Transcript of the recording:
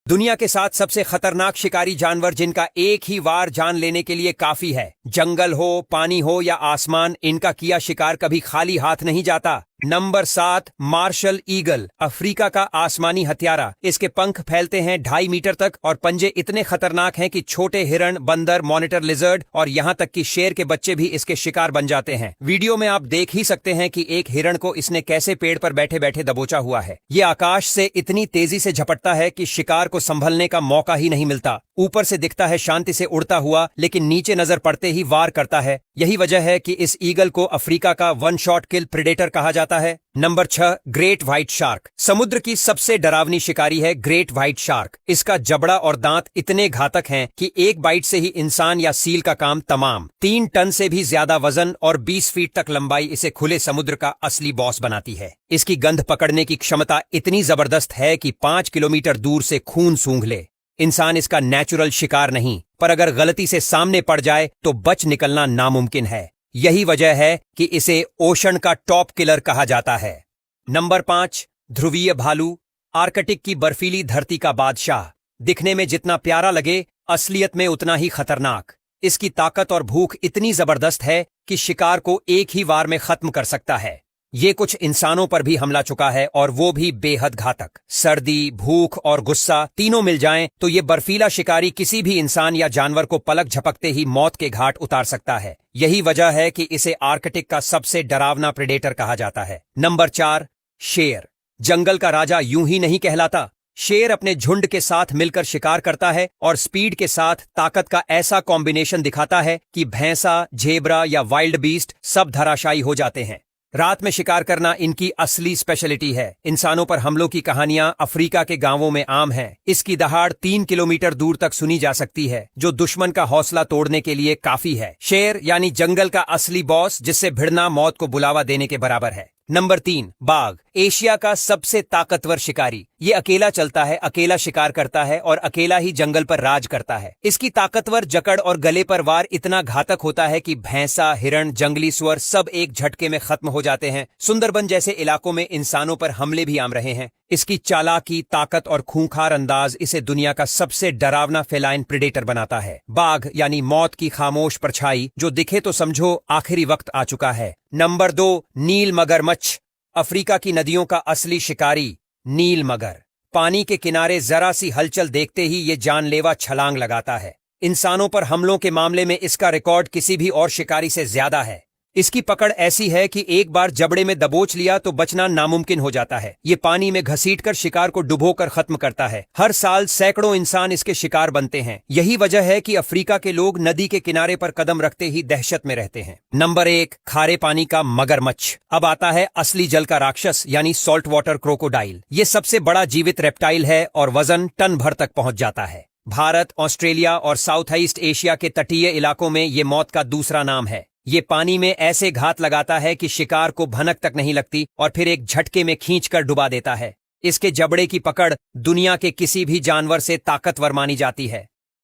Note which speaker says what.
Speaker 1: दुनिया के 7 सबसे खतरनाक शिकारी जानवर जिनका एक ही वार जान लेने के लिए काफी है। जंगल हो, पानी हो या आसमान, इनका किया शिकार कभी खाली हाथ नहीं जाता। नंबर 7, मार्शल ईगल, अफ्रीका का आसमानी हत्यारा। इसके पंख फैलते हैं 2.5 मीटर तक और पंजे इतने खतरनाक हैं कि छोटे हिरण, बंदर, मॉनिटर लिजर्ड और यहाँ तक कि शेर के बच्चे भी इसके शिकार बन जाते हैं। वीडियो में आप देख ही सकते हैं कि एक हिरण को इसने कैसे पेड़ पर बैठे बैठे दबोचा हुआ है। ये आकाश से इतनी तेजी से झपटता है कि शिकार को संभलने का मौका ही नहीं मिलता। ऊपर से दिखता है शांति से उड़ता हुआ, लेकिन नीचे नजर पड़ते ही वार करता है। यही वजह है कि इस ईगल को अफ्रीका का 1 शॉट किल प्रेडेटर कहा जाता है। Number 6, great white shark. समुद्र की सबसे डरावनी शिकारी है ग्रेट व्हाइट शार्क। इसका जबड़ा और दांत इतने घातक हैं कि एक बाइट से ही इंसान या सील का काम तमाम। 3 टन से भी ज्यादा वजन और 20 फीट तक लंबाई इसे खुले समुद्र का असली बॉस बनाती है। इसकी गंध पकड़ने की क्षमता इतनी जबरदस्त है कि 5 किलोमीटर दूर से खून सूंघ ले। इंसान इसका नेचुरल शिकार नहीं, पर अगर गलती से सामने पड़ जाए तो बच निकलना नामुमकिन है। यही वजह है कि इसे ओशन का टॉप किलर कहा जाता है। नंबर 5, ध्रुवीय भालू, आर्कटिक की बर्फीली धरती का बादशाह। दिखने में जितना प्यारा लगे, असलियत में उतना ही खतरनाक। इसकी ताकत और भूख इतनी जबरदस्त है कि शिकार को एक ही वार में खत्म कर सकता है। ये कुछ इंसानों पर भी हमला चुका है और वो भी बेहद घातक। सर्दी, भूख और गुस्सा तीनों मिल जाएं तो ये बर्फीला शिकारी किसी भी इंसान या जानवर को पलक झपकते ही मौत के घाट उतार सकता है। यही वजह है कि इसे आर्कटिक का सबसे डरावना प्रेडेटर कहा जाता है। नंबर 4, शेर। जंगल का राजा यूं ही नहीं कहलाता। शेर अपने झुंड के साथ मिलकर शिकार करता है और स्पीड के साथ ताकत का ऐसा कॉम्बिनेशन दिखाता है कि भैंसा, झेब्रा या वाइल्ड बीस्ट सब धराशायी हो जाते हैं। रात में शिकार करना इनकी असली स्पेशलिटी है। इंसानों पर हमलों की कहानियां अफ्रीका के गांवों में आम हैं। इसकी दहाड़ 3 किलोमीटर दूर तक सुनी जा सकती है, जो दुश्मन का हौसला तोड़ने के लिए काफी है। शेर यानी जंगल का असली बॉस, जिससे भिड़ना मौत को बुलावा देने के बराबर है। नंबर 3, बाघ, एशिया का सबसे ताकतवर शिकारी। ये अकेला चलता है, अकेला शिकार करता है और अकेला ही जंगल पर राज करता है। इसकी ताकतवर जकड़ और गले पर वार इतना घातक होता है कि भैंसा, हिरण, जंगली सुअर सब एक झटके में खत्म हो जाते हैं। सुंदरबन जैसे इलाकों में इंसानों पर हमले भी आम रहे हैं। इसकी चालाकी, ताकत और खूंखार अंदाज इसे दुनिया का सबसे डरावना फेलाइन प्रेडेटर बनाता है। बाघ यानी मौत की खामोश परछाई, जो दिखे तो समझो आखिरी वक्त आ चुका है। नंबर 2, नील मगरमच्छ। अफ्रीका की नदियों का असली शिकारी नील मगर। पानी के किनारे जरा सी हलचल देखते ही ये जानलेवा छलांग लगाता है। इंसानों पर हमलों के मामले में इसका रिकॉर्ड किसी भी और शिकारी से ज्यादा है। इसकी पकड़ ऐसी है कि एक बार जबड़े में दबोच लिया तो बचना नामुमकिन हो जाता है। ये पानी में घसीटकर शिकार को डुबोकर खत्म करता है। हर साल सैकड़ों इंसान इसके शिकार बनते हैं। यही वजह है कि अफ्रीका के लोग नदी के किनारे पर कदम रखते ही दहशत में रहते हैं। नंबर 1, खारे पानी का मगरमच्छ। अब आता है असली जल का राक्षस यानी सॉल्ट वाटर क्रोकोडाइल। ये सबसे बड़ा जीवित रेप्टाइल है और वजन टन भर तक पहुंच जाता है। भारत, ऑस्ट्रेलिया और साउथ ईस्ट एशिया के तटीय इलाकों में ये मौत का दूसरा नाम है। ये पानी में ऐसे घात लगाता है कि शिकार को भनक तक नहीं लगती और फिर एक झटके में खींचकर डुबा देता है। इसके जबड़े की पकड़ दुनिया के किसी भी जानवर से ताकतवर मानी जाती है।